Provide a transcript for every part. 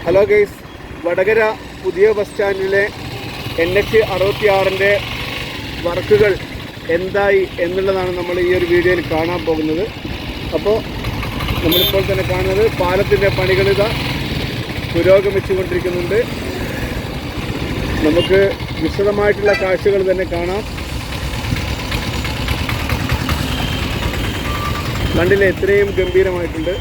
Hello guys, Vadakara പുതിയ bus സ്റ്റാൻഡിലെ NH66 വർക്കുകൾ എന്തായി എന്നുള്ളതാണ് നമ്മൾ ഈ ഒരു വീഡിയോയിൽ കാണാൻ പോകുന്നത്. അപ്പോൾ നമ്മളിപ്പോൾ തന്നെ കാണുന്നത് പാലത്തിൻ്റെ പണികളിത പുരോഗമിച്ചുകൊണ്ടിരിക്കുന്നുണ്ട്. നമുക്ക് വിശദമായിട്ടുള്ള കാഴ്ചകൾ തന്നെ കാണാം. കണ്ടില്ലേ, എത്രയും ഗംഭീരമായിട്ടുണ്ട്.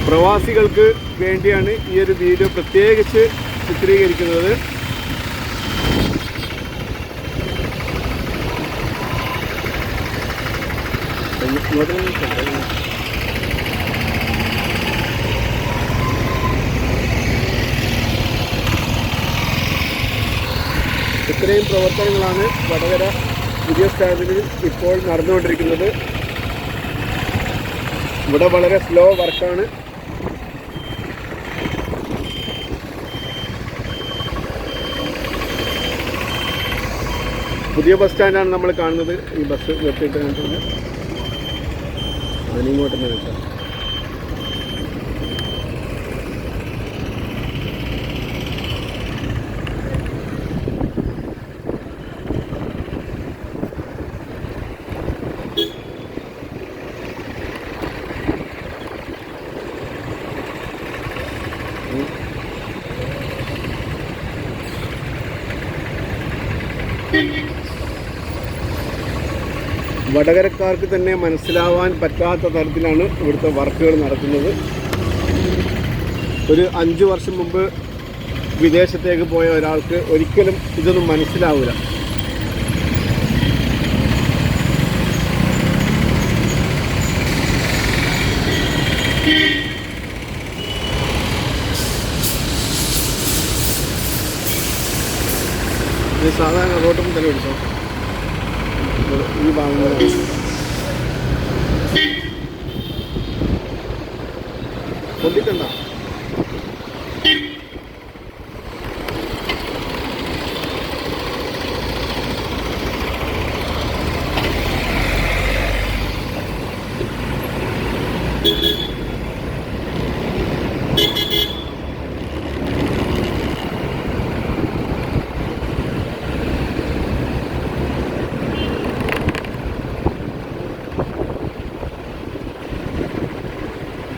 പ്രവാസികൾക്ക് വേണ്ടിയാണ് ഈ ഒരു വീഡിയോ പ്രത്യേകിച്ച് ചിത്രീകരിക്കുന്നത്. ഇത്രയും പ്രവർത്തനങ്ങളാണ് വടകര പുതിയ സ്റ്റാൻഡിൽ ഇപ്പോൾ നടന്നുകൊണ്ടിരിക്കുന്നത്. ഇവിടെ വളരെ സ്ലോ വർക്കാണ്. പുതിയ ബസ് സ്റ്റാൻഡാണ് നമ്മൾ കാണുന്നത്. ഈ ബസ് നിർത്തിയിട്ട് കണ്ടിട്ടുണ്ട്. അതിനിങ്ങോട്ട് തന്നെ വെച്ചാൽ വടകരക്കാർക്ക് തന്നെ മനസ്സിലാവാൻ പറ്റാത്ത തരത്തിലാണ് ഇവിടുത്തെ വർക്കുകൾ നടക്കുന്നത്. ഒരു 5 വർഷം മുമ്പ് വിദേശത്തേക്ക് പോയ ഒരാൾക്ക് ഒരിക്കലും ഇതൊന്നും മനസ്സിലാവില്ല. ഇത് സാധാരണ റോട്ടും തന്നെ എടുത്തോ. ഈ ഭാഗങ്ങൾ പൊട്ടിക്കണ്ട.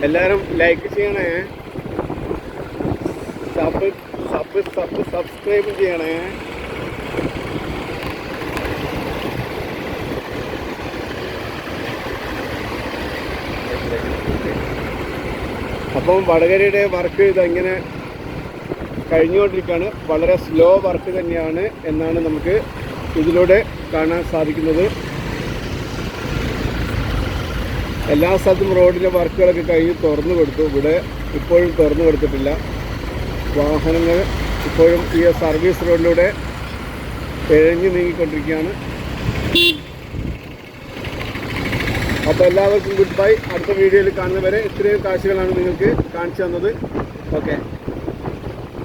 എല്ലാവരും ലൈക്ക് ചെയ്യണേ, സബ്സ്ക്രൈബ് ചെയ്യണേ. അപ്പം വടകരയുടെ വർക്ക് ഇതെങ്ങനെ കഴിഞ്ഞുകൊണ്ടിരിക്കുകയാണ്. വളരെ സ്ലോ വർക്ക് തന്നെയാണ് എന്നാണ് നമുക്ക് ഇതിലൂടെ കാണാൻ സാധിക്കുന്നത്. എല്ലാ സ്ഥലത്തും റോഡിലെ വർക്കുകളൊക്കെ കഴിഞ്ഞ് തുറന്നു കൊടുത്തു. ഇവിടെ ഇപ്പോഴും തുറന്നു കൊടുത്തിട്ടില്ല. വാഹനങ്ങൾ ഇപ്പോഴും ഈ സർവീസ് റോഡിലൂടെ ഇഴഞ്ഞു നീങ്ങിക്കൊണ്ടിരിക്കുകയാണ്. അപ്പോൾ എല്ലാവർക്കും ഗുഡ് ബൈ. അടുത്ത വീഡിയോയിൽ കാണുന്നവരെ ഇത്രയും കാഴ്ചകളാണ് നിങ്ങൾക്ക് കാണിച്ചു തന്നത്. ഓക്കെ.